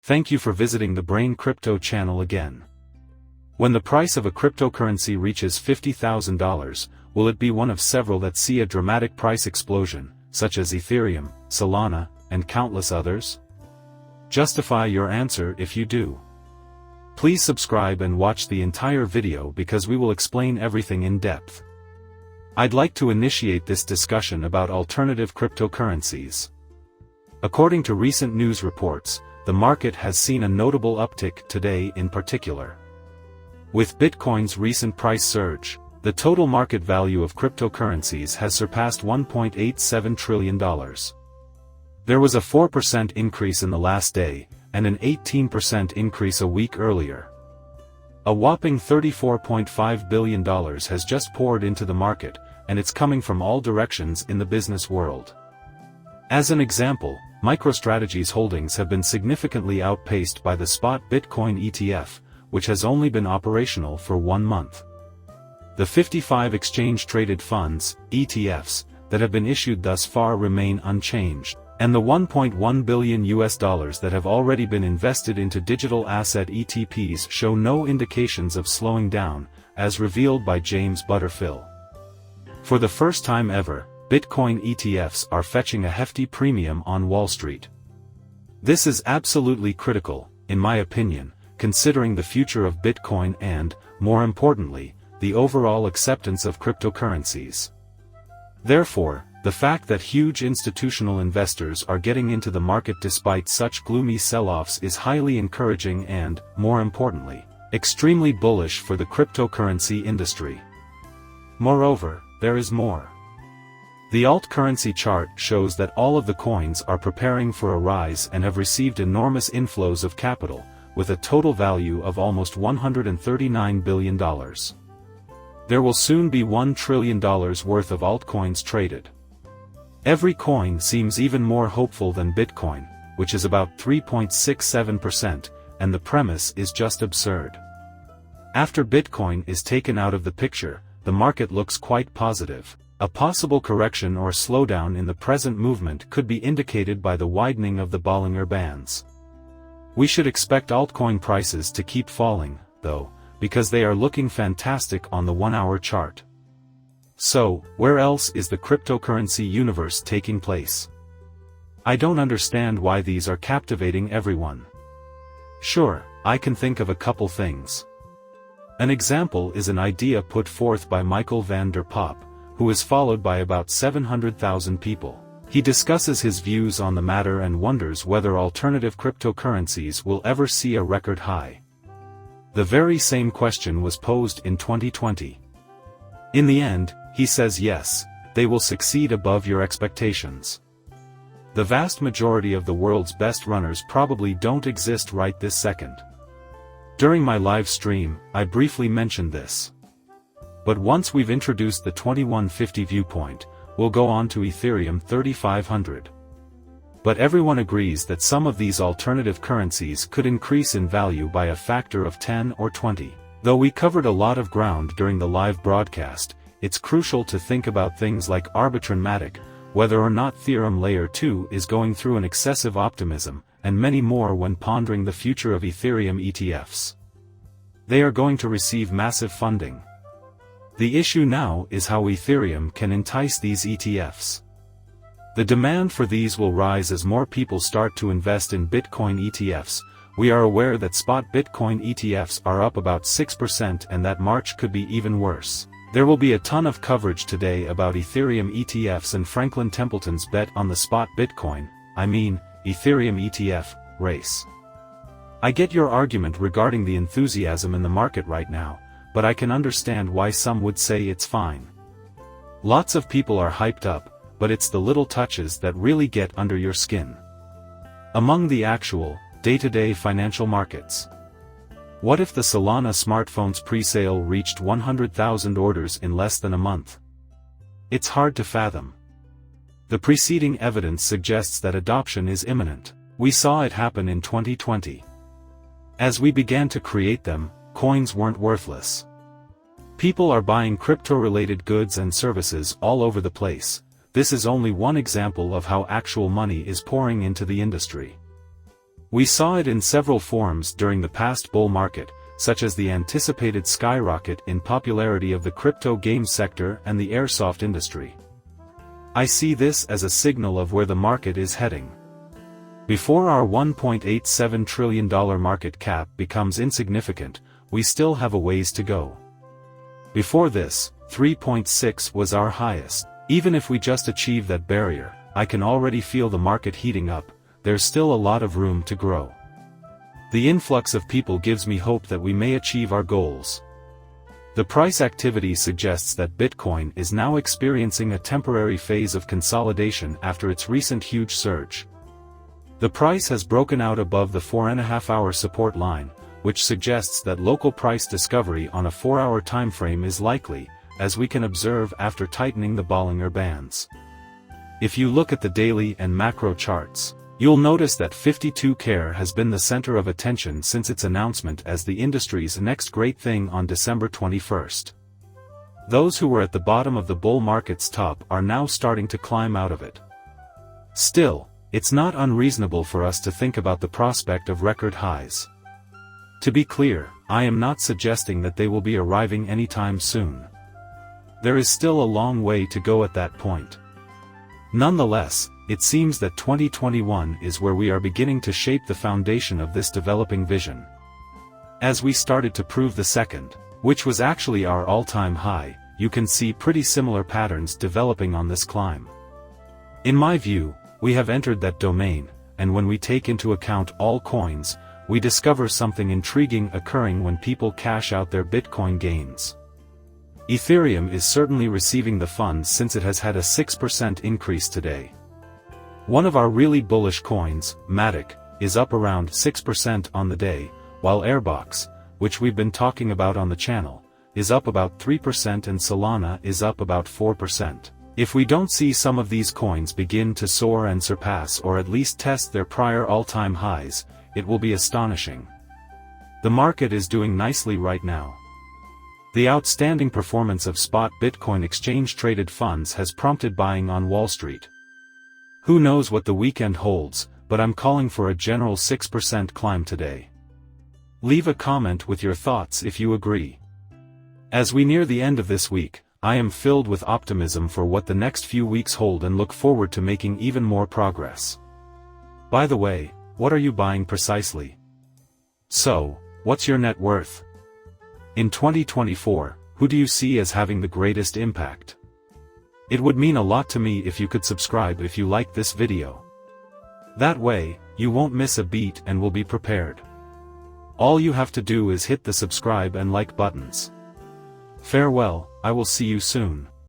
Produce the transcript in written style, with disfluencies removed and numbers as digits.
Thank you for visiting the Brain Crypto channel again. When the price of a cryptocurrency reaches $50,000, will it be one of several that see a dramatic price explosion, such as Ethereum, Solana, and countless others? Justify your answer if you do. Please subscribe and watch the entire video because we will explain everything in depth. I'd like to initiate this discussion about alternative cryptocurrencies. According to recent news reports, the market has seen a notable uptick today in particular. With Bitcoin's recent price surge, the total market value of cryptocurrencies has surpassed $1.87 trillion. There was a 4% increase in the last day, and an 18% increase a week earlier. A whopping $34.5 billion has just poured into the market, and it's coming from all directions in the business world. As an example, MicroStrategy's holdings have been significantly outpaced by the spot Bitcoin ETF, which has only been operational for 1 month. The 55 exchange-traded funds, ETFs, that have been issued thus far remain unchanged, and the $1.1 billion that have already been invested into digital asset ETPs show no indications of slowing down, as revealed by James Butterfill. For the first time ever, Bitcoin ETFs are fetching a hefty premium on Wall Street. This is absolutely critical, in my opinion, considering the future of Bitcoin and, more importantly, the overall acceptance of cryptocurrencies. Therefore, the fact that huge institutional investors are getting into the market despite such gloomy sell-offs is highly encouraging and, more importantly, extremely bullish for the cryptocurrency industry. Moreover, there is more. The alt-currency chart shows that all of the coins are preparing for a rise and have received enormous inflows of capital, with a total value of almost $139 billion. There will soon be $1 trillion worth of altcoins traded. Every coin seems even more hopeful than Bitcoin, which is about 3.67%, and the premise is just absurd. After Bitcoin is taken out of the picture, the market looks quite positive. A possible correction or slowdown in the present movement could be indicated by the widening of the Bollinger Bands. We should expect altcoin prices to keep falling, though, because they are looking fantastic on the 1-hour chart. So, where else is the cryptocurrency universe taking place? I don't understand why these are captivating everyone. Sure, I can think of a couple things. An example is an idea put forth by Michael van der Pop, who is followed by about 700,000 people. He discusses his views on the matter and wonders whether alternative cryptocurrencies will ever see a record high. The very same question was posed in 2020. In the end, he says yes, they will succeed above your expectations. The vast majority of the world's best runners probably don't exist right this second. During my live stream, I briefly mentioned this. But once we've introduced the 2150 viewpoint, we'll go on to Ethereum 3500. But everyone agrees that some of these alternative currencies could increase in value by a factor of 10 or 20. Though we covered a lot of ground during the live broadcast, it's crucial to think about things like Arbitrum-Matic, whether or not Theorem Layer 2 is going through an excessive optimism, and many more when pondering the future of Ethereum ETFs. They are going to receive massive funding. The issue now is how Ethereum can entice these ETFs. The demand for these will rise as more people start to invest in Bitcoin ETFs. We are aware that spot Bitcoin ETFs are up about 6% and that March could be even worse. There will be a ton of coverage today about Ethereum ETFs and Franklin Templeton's bet on the spot Bitcoin, Ethereum ETF, race. I get your argument regarding the enthusiasm in the market right now, but I can understand why some would say it's fine. Lots of people are hyped up, but it's the little touches that really get under your skin. Among the actual, day-to-day financial markets. What if the Solana smartphone's pre-sale reached 100,000 orders in less than a month? It's hard to fathom. The preceding evidence suggests that adoption is imminent. We saw it happen in 2020. As we began to create them, coins weren't worthless. People are buying crypto-related goods and services all over the place. This is only one example of how actual money is pouring into the industry. We saw it in several forms during the past bull market, such as the anticipated skyrocket in popularity of the crypto game sector and the airsoft industry. I see this as a signal of where the market is heading. Before our $1.87 trillion market cap becomes insignificant, we still have a ways to go. Before this, 3.6 was our highest. Even if we just achieve that barrier, I can already feel the market heating up. There's still a lot of room to grow. The influx of people gives me hope that we may achieve our goals. The price activity suggests that Bitcoin is now experiencing a temporary phase of consolidation after its recent huge surge. The price has broken out above the 4.5-hour support line, which suggests that local price discovery on a 4-hour timeframe is likely, as we can observe after tightening the Bollinger Bands. If you look at the daily and macro charts, you'll notice that 52K has been the center of attention since its announcement as the industry's next great thing on December 21st. Those who were at the bottom of the bull market's top are now starting to climb out of it. Still, it's not unreasonable for us to think about the prospect of record highs. To be clear, I am not suggesting that they will be arriving anytime soon. There is still a long way to go at that point. Nonetheless, it seems that 2021 is where we are beginning to shape the foundation of this developing vision. As we started to prove the second, which was actually our all-time high, you can see pretty similar patterns developing on this climb. In my view, we have entered that domain, and when we take into account all coins, we discover something intriguing occurring when people cash out their Bitcoin gains. Ethereum is certainly receiving the funds since it has had a 6% increase today. One of our really bullish coins, Matic, is up around 6% on the day, while Airbox, which we've been talking about on the channel, is up about 3% and Solana is up about 4%. If we don't see some of these coins begin to soar and surpass or at least test their prior all-time highs, it will be astonishing. The market is doing nicely right now. The outstanding performance of spot Bitcoin exchange-traded funds has prompted buying on Wall Street. Who knows what the weekend holds, but I'm calling for a general 6% climb today. Leave a comment with your thoughts if you agree. As we near the end of this week, I am filled with optimism for what the next few weeks hold and look forward to making even more progress. By the way, what are you buying precisely? So, what's your net worth? In 2024, who do you see as having the greatest impact? It would mean a lot to me if you could subscribe if you like this video. That way, you won't miss a beat and will be prepared. All you have to do is hit the subscribe and like buttons. Farewell, I will see you soon.